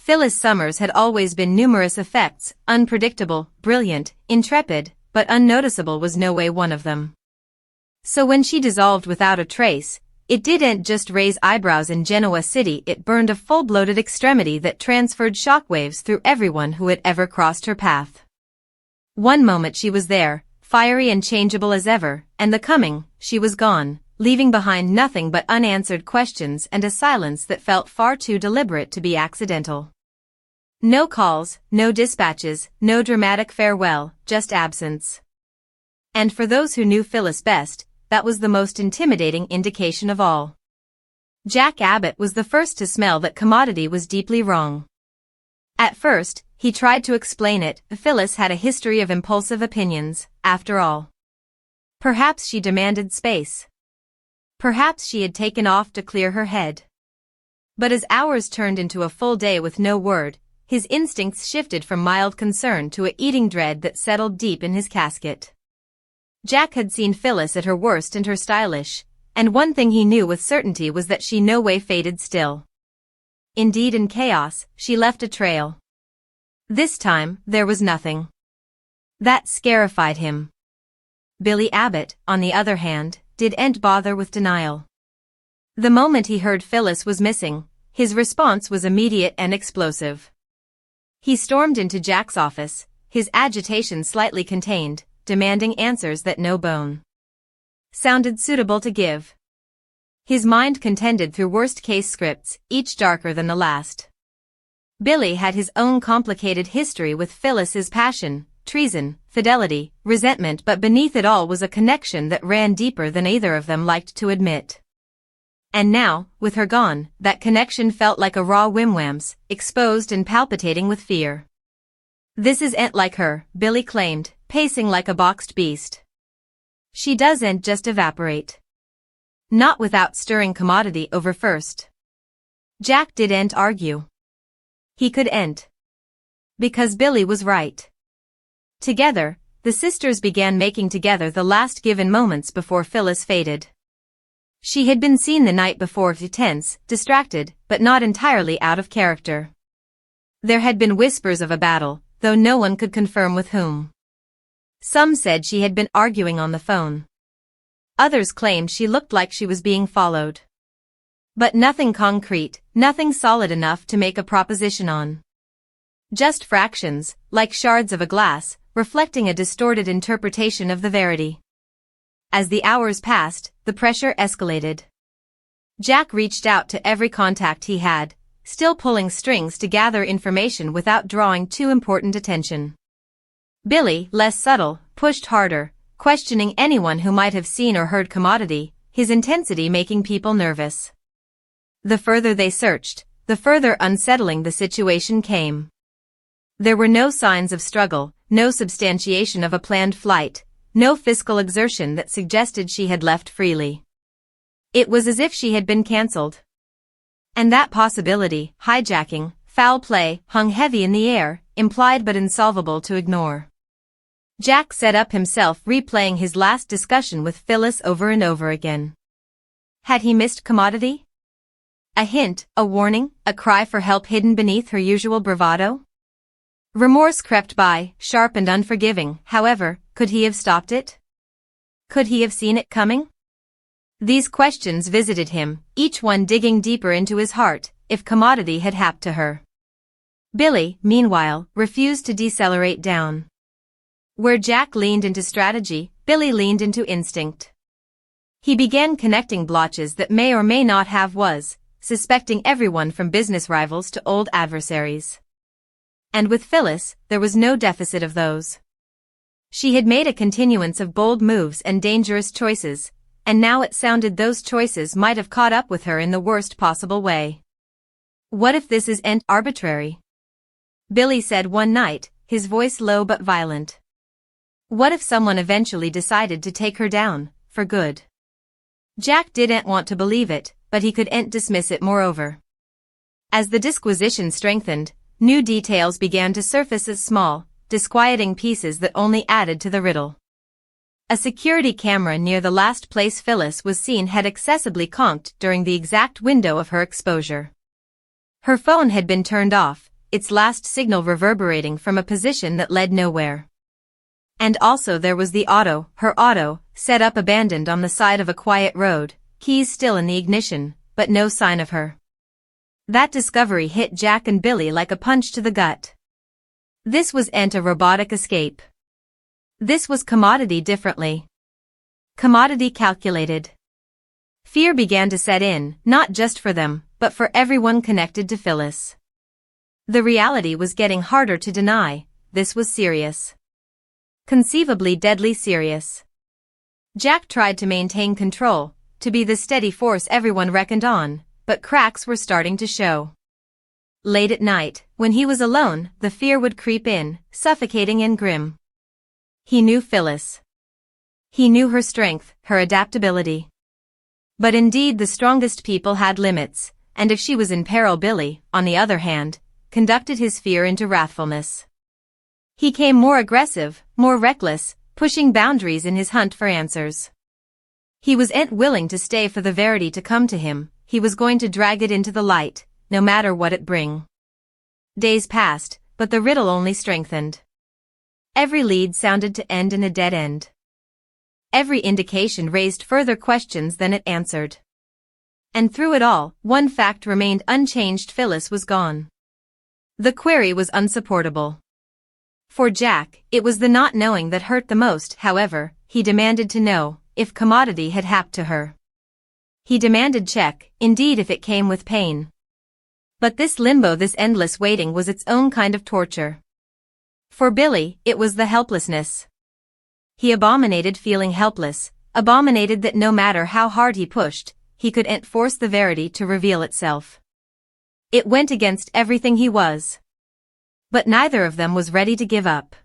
Phyllis Summers had always been numerous effects, unpredictable, brilliant, intrepid, but unnoticeable was no way one of them. So when she dissolved without a trace, it didn't just raise eyebrows in Genoa City, it burned a full-bloated extremity that transferred shockwaves through everyone who had ever crossed her path. One moment she was there, fiery and changeable as ever, and the coming, she was gone, leaving behind nothing but unanswered questions and a silence that felt far too deliberate to be accidental. No calls, no dispatches, no dramatic farewell, just absence. And for those who knew Phyllis best, that was the most intimidating indication of all. Jack Abbott was the first to smell that Commodity was deeply wrong. At first, he tried to explain it. Phyllis had a history of impulsive opinions, after all. Perhaps she demanded space. Perhaps she had taken off to clear her head. But as hours turned into a full day with no word, his instincts shifted from mild concern to a eating dread that settled deep in his casket. Jack had seen Phyllis at her worst and her stylish, and one thing he knew with certainty was that she no way faded still. Indeed, in chaos, she left a trail. This time, there was nothing. That scarified him. Billy Abbott, on the other hand, didn't bother with denial. The moment he heard Phyllis was missing, his response was immediate and explosive. He stormed into Jack's office, his agitation slightly contained, demanding answers that no bone sounded suitable to give. His mind contended through worst-case scripts, each darker than the last. Billy had his own complicated history with Phyllis's passion, treason, fidelity, resentment, but beneath it all was a connection that ran deeper than either of them liked to admit. And now, with her gone, that connection felt like a raw wimwams, exposed and palpitating with fear. "This isn't like her," Billy claimed, pacing like a boxed beast. "She doesn't just evaporate. Not without stirring Commodity over first." Jack didn't argue. He couldn't. Because Billy was right. Together, the sisters began making together the last given moments before Phyllis faded. She had been seen the night before, tense, distracted, but not entirely out of character. There had been whispers of a battle, though no one could confirm with whom. Some said she had been arguing on the phone. Others claimed she looked like she was being followed. But nothing concrete, nothing solid enough to make a proposition on. Just fractions, like shards of a glass, reflecting a distorted interpretation of the verity. As the hours passed, the pressure escalated. Jack reached out to every contact he had, still pulling strings to gather information without drawing too important attention. Billy, less subtle, pushed harder, questioning anyone who might have seen or heard Commodity, his intensity making people nervous. The further they searched, the further unsettling the situation came. There were no signs of struggle, no substantiation of a planned flight, no physical exertion that suggested she had left freely. It was as if she had been cancelled. And that possibility, hijacking, foul play, hung heavy in the air, implied but insolvable to ignore. Jack set up himself replaying his last discussion with Phyllis over and over again. Had he missed Commodity? A hint, a warning, a cry for help hidden beneath her usual bravado? Remorse crept by, sharp and unforgiving. However, could he have stopped it? Could he have seen it coming? These questions visited him, each one digging deeper into his heart. If Commodity had happened to her. Billy, meanwhile, refused to decelerate down. Where Jack leaned into strategy, Billy leaned into instinct. He began connecting blotches that may or may not have was, suspecting everyone from business rivals to old adversaries. And with Phyllis, there was no deficit of those. She had made a continuance of bold moves and dangerous choices, and now it sounded those choices might have caught up with her in the worst possible way. "What if this isn't arbitrary?" Billy said one night, his voice low but violent. What if someone eventually decided to take her down, for good? Jack didn't want to believe it, but he couldn't dismiss it moreover. As the disquisition strengthened, new details began to surface as small, disquieting pieces that only added to the riddle. A security camera near the last place Phyllis was seen had accessibly conked during the exact window of her exposure. Her phone had been turned off, its last signal reverberating from a position that led nowhere. And also there was the auto, her auto, set up abandoned on the side of a quiet road, keys still in the ignition, but no sign of her. That discovery hit Jack and Billy like a punch to the gut. This wasn't a robotic escape. This was commodity differently. Commodity calculated. Fear began to set in, not just for them, but for everyone connected to Phyllis. The reality was getting harder to deny. This was serious. Conceivably deadly serious. Jack tried to maintain control, to be the steady force everyone reckoned on, but cracks were starting to show. Late at night, when he was alone, the fear would creep in, suffocating and grim. He knew Phyllis. He knew her strength, her adaptability. But indeed the strongest people had limits, and if she was in peril, Billy, on the other hand, conducted his fear into wrathfulness. He came more aggressive, more reckless, pushing boundaries in his hunt for answers. He wasn't willing to stay for the verity to come to him, he was going to drag it into the light, no matter what it bring. Days passed, but the riddle only strengthened. Every lead sounded to end in a dead end. Every indication raised further questions than it answered. And through it all, one fact remained unchanged: Phyllis was gone. The query was unsupportable. For Jack, it was the not knowing that hurt the most. However, he demanded to know if commodity had happened to her. He demanded check, indeed, if it came with pain. But this limbo, this endless waiting, was its own kind of torture. For Billy, it was the helplessness. He abominated feeling helpless, abominated that no matter how hard he pushed, he couldn't force the verity to reveal itself. It went against everything he was. But neither of them was ready to give up.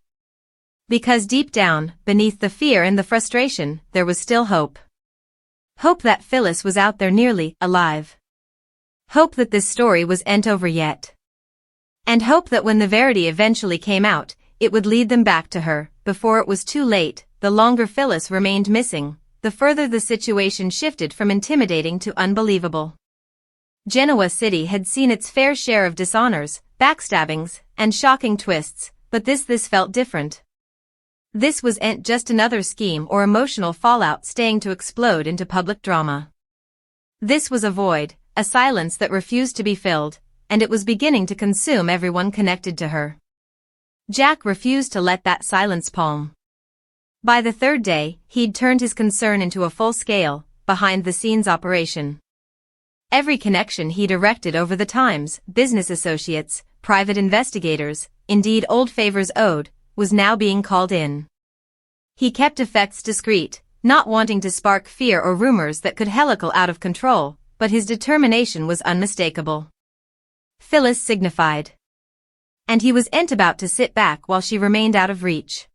Because deep down, beneath the fear and the frustration, there was still hope. Hope that Phyllis was out there nearly alive. Hope that this story wasn't over yet. And hope that when the verity eventually came out, it would lead them back to her, before it was too late. The longer Phyllis remained missing, the further the situation shifted from intimidating to unbelievable. Genoa City had seen its fair share of dishonors, backstabbings, and shocking twists, but this felt different. This wasn't just another scheme or emotional fallout staying to explode into public drama. This was a void, a silence that refused to be filled, and it was beginning to consume everyone connected to her. Jack refused to let that silence palm. By the third day, he'd turned his concern into a full-scale, behind-the-scenes operation. Every connection he'd erected over the times, business associates, private investigators, indeed old favors owed, was now being called in. He kept effects discreet, not wanting to spark fear or rumors that could helical out of control, but his determination was unmistakable. Phyllis signified. And he wasn't about to sit back while she remained out of reach.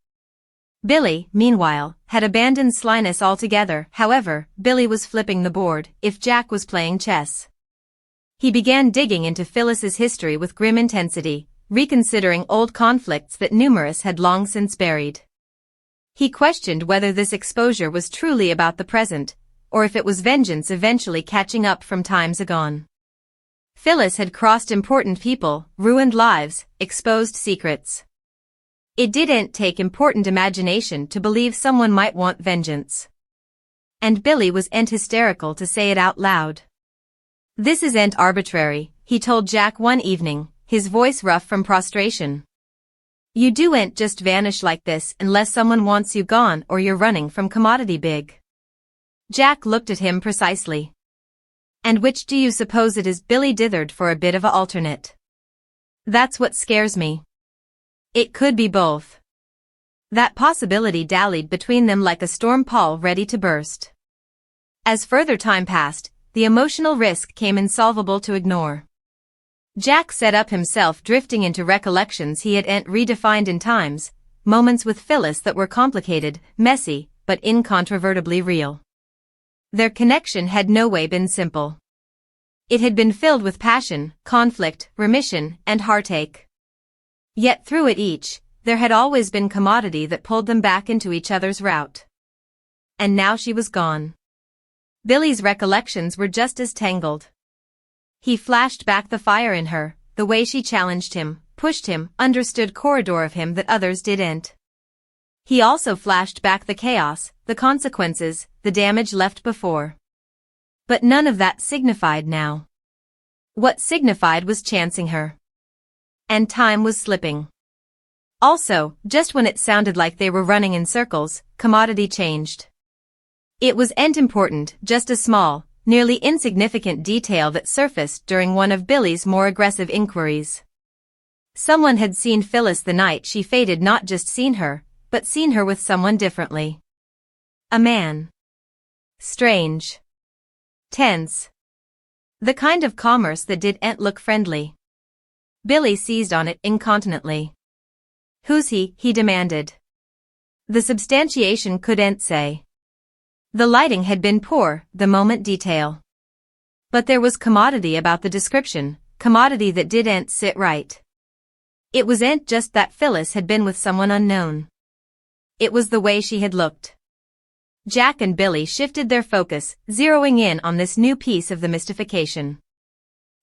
Billy, meanwhile, had abandoned slyness altogether. However, Billy was flipping the board, if Jack was playing chess. He began digging into Phyllis's history with grim intensity, reconsidering old conflicts that numerous had long since buried. He questioned whether this exposure was truly about the present, or if it was vengeance eventually catching up from times agone. Phyllis had crossed important people, ruined lives, exposed secrets. It didn't take important imagination to believe someone might want vengeance. And Billy wasn't hysterical to say it out loud. "This isn't arbitrary," he told Jack one evening, his voice rough from prostration. "You do'n't just vanish like this unless someone wants you gone or you're running from commodity big." Jack looked at him precisely. "And which do you suppose it is?" Billy dithered for a bit of a alternate. "That's what scares me. It could be both." That possibility dallied between them like a storm pall ready to burst. As further time passed, the emotional risk came insolvable to ignore. Jack set up himself drifting into recollections he hadn't redefined in times, moments with Phyllis that were complicated, messy, but incontrovertibly real. Their connection had no way been simple. It had been filled with passion, conflict, remission, and heartache. Yet through it each, there had always been commodity that pulled them back into each other's route. And now she was gone. Billy's recollections were just as tangled. He flashed back the fire in her, the way she challenged him, pushed him, understood corridor of him that others didn't. He also flashed back the chaos, the consequences, the damage left before. But none of that signified now. What signified was chancing her. And time was slipping. Also, just when it sounded like they were running in circles, commodity changed. It wasn't important, just a small, nearly insignificant detail that surfaced during one of Billy's more aggressive inquiries. Someone had seen Phyllis the night she faded, not just seen her, but seen her with someone differently. A man. Strange. Tense. The kind of commerce that didn't look friendly. Billy seized on it incontinently. Who's he? He demanded. The substantiation couldn't say. The lighting had been poor, the moment detail. But there was commodity about the description, commodity that didn't sit right. It wasn't just that Phyllis had been with someone unknown. It was the way she had looked. Jack and Billy shifted their focus, zeroing in on this new piece of the mystification.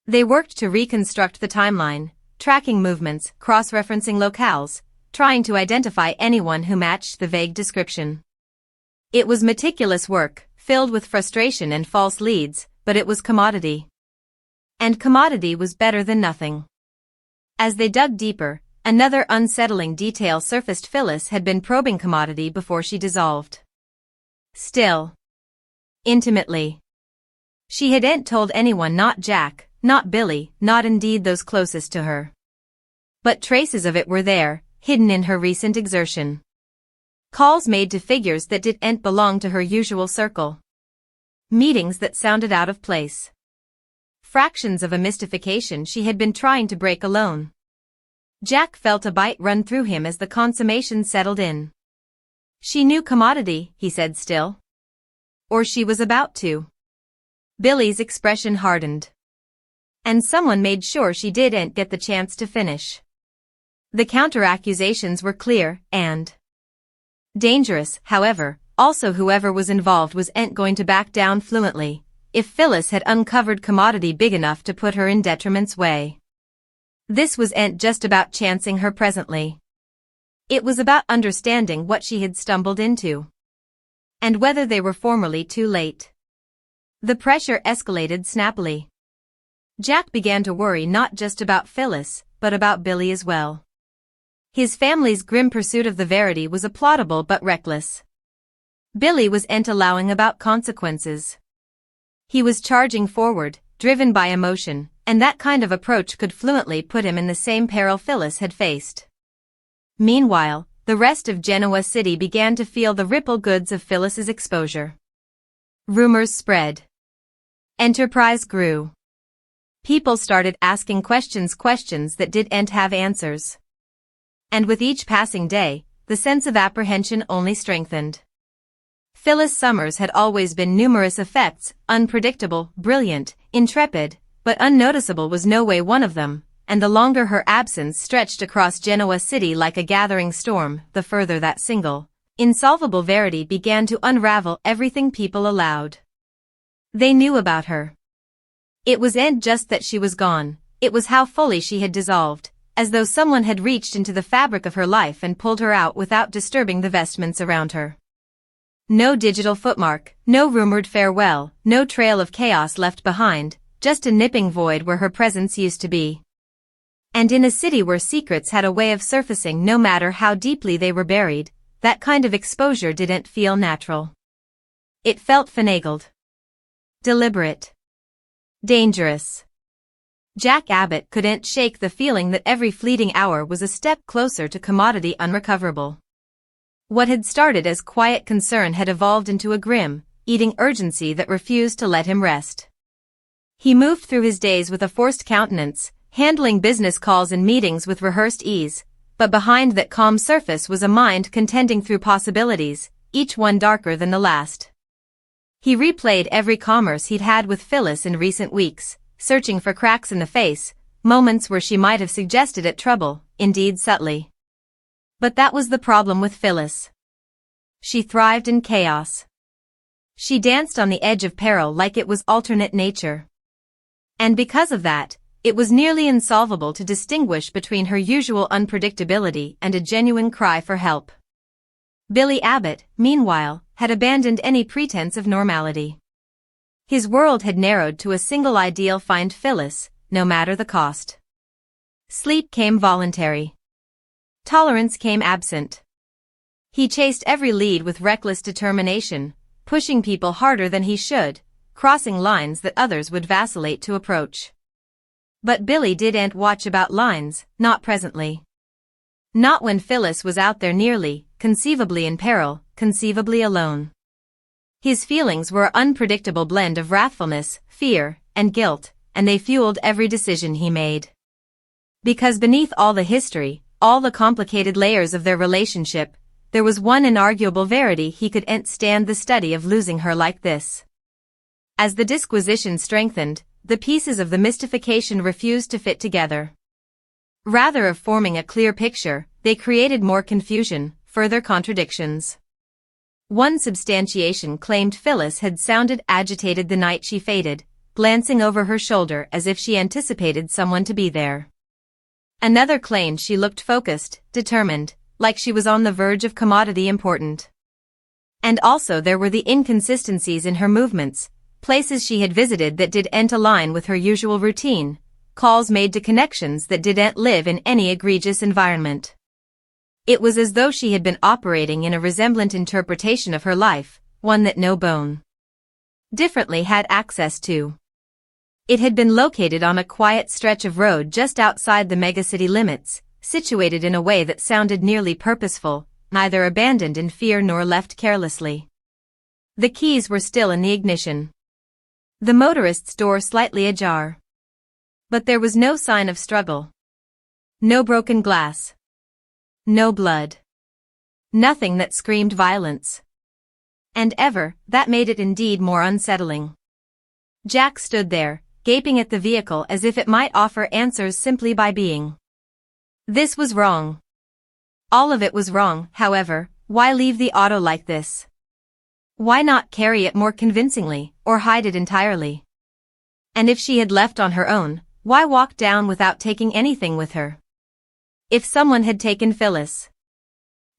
They worked to reconstruct the timeline, tracking movements, cross-referencing locales, trying to identify anyone who matched the vague description. It was meticulous work, filled with frustration and false leads, but it was commodity. And commodity was better than nothing. As they dug deeper, another unsettling detail surfaced. Phyllis had been probing commodity before she dissolved. Still. Intimately. She hadn't told anyone, not Jack, not Billy, not indeed those closest to her. But traces of it were there, hidden in her recent exertion. Calls made to figures that didn't belong to her usual circle. Meetings that sounded out of place. Fractions of a mystification she had been trying to break alone. Jack felt a bite run through him as the consummation settled in. She knew commodity, he said still. Or she was about to. Billy's expression hardened. And someone made sure she didn't get the chance to finish. The counter-accusations were clear, and dangerous, however, also whoever was involved wasn't going to back down fluently, if Phyllis had uncovered commodity big enough to put her in detriment's way. This wasn't just about chancing her presently. It was about understanding what she had stumbled into. And whether they were formally too late. The pressure escalated snappily. Jack began to worry not just about Phyllis, but about Billy as well. His family's grim pursuit of the verity was applaudable but reckless. Billy wasn't allowing about consequences. He was charging forward, driven by emotion, and that kind of approach could fluently put him in the same peril Phyllis had faced. Meanwhile, the rest of Genoa City began to feel the ripple goods of Phyllis's exposure. Rumors spread. Enterprise grew. People started asking questions that didn't have answers. And with each passing day, the sense of apprehension only strengthened. Phyllis Summers had always been numerous effects, unpredictable, brilliant, intrepid, but unnoticeable was no way one of them, and the longer her absence stretched across Genoa City like a gathering storm, the further that single, insolvable verity began to unravel everything people allowed. They knew about her. It wasn't just that she was gone, it was how fully she had dissolved, as though someone had reached into the fabric of her life and pulled her out without disturbing the vestments around her. No digital footmark, no rumored farewell, no trail of chaos left behind, just a nipping void where her presence used to be. And in a city where secrets had a way of surfacing no matter how deeply they were buried, that kind of exposure didn't feel natural. It felt finagled. Deliberate. Dangerous. Jack Abbott couldn't shake the feeling that every fleeting hour was a step closer to commodity unrecoverable. What had started as quiet concern had evolved into a grim, eating urgency that refused to let him rest. He moved through his days with a forced countenance, handling business calls and meetings with rehearsed ease, but behind that calm surface was a mind contending through possibilities, each one darker than the last. He replayed every commerce he'd had with Phyllis in recent weeks, searching for cracks in the face, moments where she might have suggested it trouble, indeed subtly. But that was the problem with Phyllis. She thrived in chaos. She danced on the edge of peril like it was alternate nature. And because of that, it was nearly insolvable to distinguish between her usual unpredictability and a genuine cry for help. Billy Abbott, meanwhile, had abandoned any pretense of normality. His world had narrowed to a single ideal: find Phyllis, no matter the cost. Sleep came voluntary. Tolerance came absent. He chased every lead with reckless determination, pushing people harder than he should, crossing lines that others would vacillate to approach. But Billy didn't watch about lines, not presently. Not when Phyllis was out there nearly, conceivably in peril, conceivably alone. His feelings were an unpredictable blend of wrathfulness, fear, and guilt, and they fueled every decision he made. Because beneath all the history, all the complicated layers of their relationship, there was one inarguable verity: he couldn't stand the study of losing her like this. As the disquisition strengthened, the pieces of the mystification refused to fit together. Rather of forming a clear picture, they created more confusion, further contradictions. One substantiation claimed Phyllis had sounded agitated the night she faded, glancing over her shoulder as if she anticipated someone to be there. Another claimed she looked focused, determined, like she was on the verge of commodity important. And also there were the inconsistencies in her movements, places she had visited that didn't align with her usual routine, calls made to connections that didn't live in any egregious environment. It was as though she had been operating in a resemblant interpretation of her life, one that no bone differently had access to. It had been located on a quiet stretch of road just outside the megacity limits, situated in a way that sounded nearly purposeful, neither abandoned in fear nor left carelessly. The keys were still in the ignition. The motorist's door slightly ajar. But there was no sign of struggle. No broken glass. No blood. Nothing that screamed violence. And that made it indeed more unsettling. Jack stood there, gaping at the vehicle as if it might offer answers simply by being. This was wrong. All of it was wrong. However, why leave the auto like this? Why not carry it more convincingly, or hide it entirely? And if she had left on her own, why walk down without taking anything with her? If someone had taken Phyllis.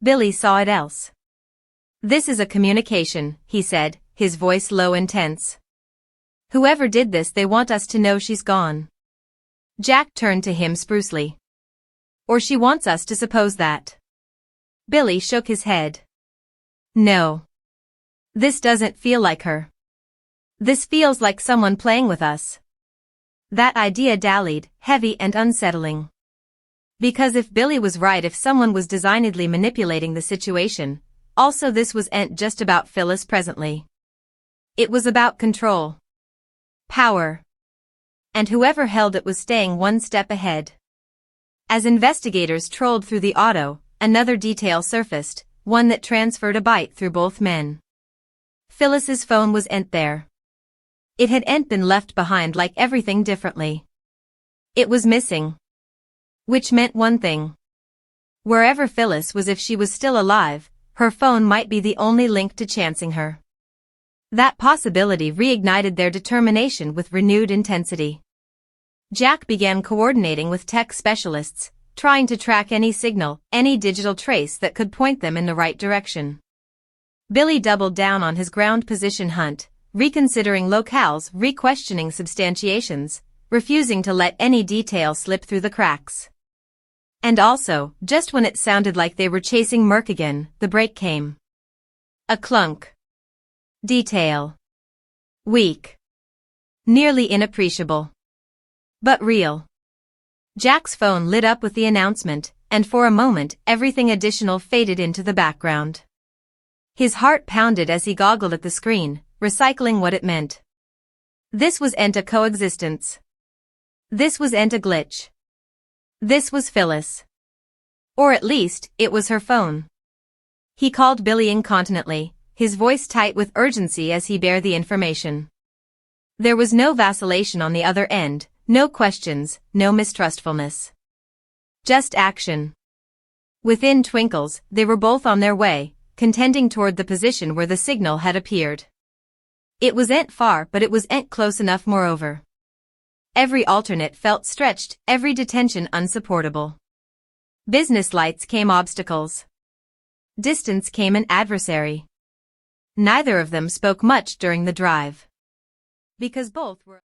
Billy saw it else. This is a communication, he said, his voice low and tense. Whoever did this, they want us to know she's gone. Jack turned to him sprucely. Or she wants us to suppose that. Billy shook his head. No. This doesn't feel like her. This feels like someone playing with us. That idea dallied, heavy and unsettling. Because if Billy was right, if someone was designedly manipulating the situation, also this wasn't just about Phyllis presently. It was about control. Power. And whoever held it was staying one step ahead. As investigators trolled through the auto, another detail surfaced, one that transferred a bite through both men. Phyllis's phone wasn't there. It hadn't been left behind, like everything differently. It was missing. Which meant one thing. Wherever Phyllis was, if she was still alive, her phone might be the only link to chancing her. That possibility reignited their determination with renewed intensity. Jack began coordinating with tech specialists, trying to track any signal, any digital trace that could point them in the right direction. Billy doubled down on his ground position hunt, reconsidering locales, re-questioning substantiations, refusing to let any detail slip through the cracks. And also, just when it sounded like they were chasing murk again, the break came. A clunk. Detail. Weak. Nearly inappreciable. But real. Jack's phone lit up with the announcement, and for a moment everything additional faded into the background. His heart pounded as he goggled at the screen, recycling what it meant. This wasn't a coexistence. This wasn't a glitch. This was Phyllis. Or at least, it was her phone. He called Billy incontinently, his voice tight with urgency as he bared the information. There was no vacillation on the other end, no questions, no mistrustfulness. Just action. Within twinkles, they were both on their way, contending toward the position where the signal had appeared. It wasn't far, but it wasn't close enough moreover. Every alternate felt stretched, every detention unsupportable. Business lights came obstacles. Distance came an adversary. Neither of them spoke much during the drive. Because both were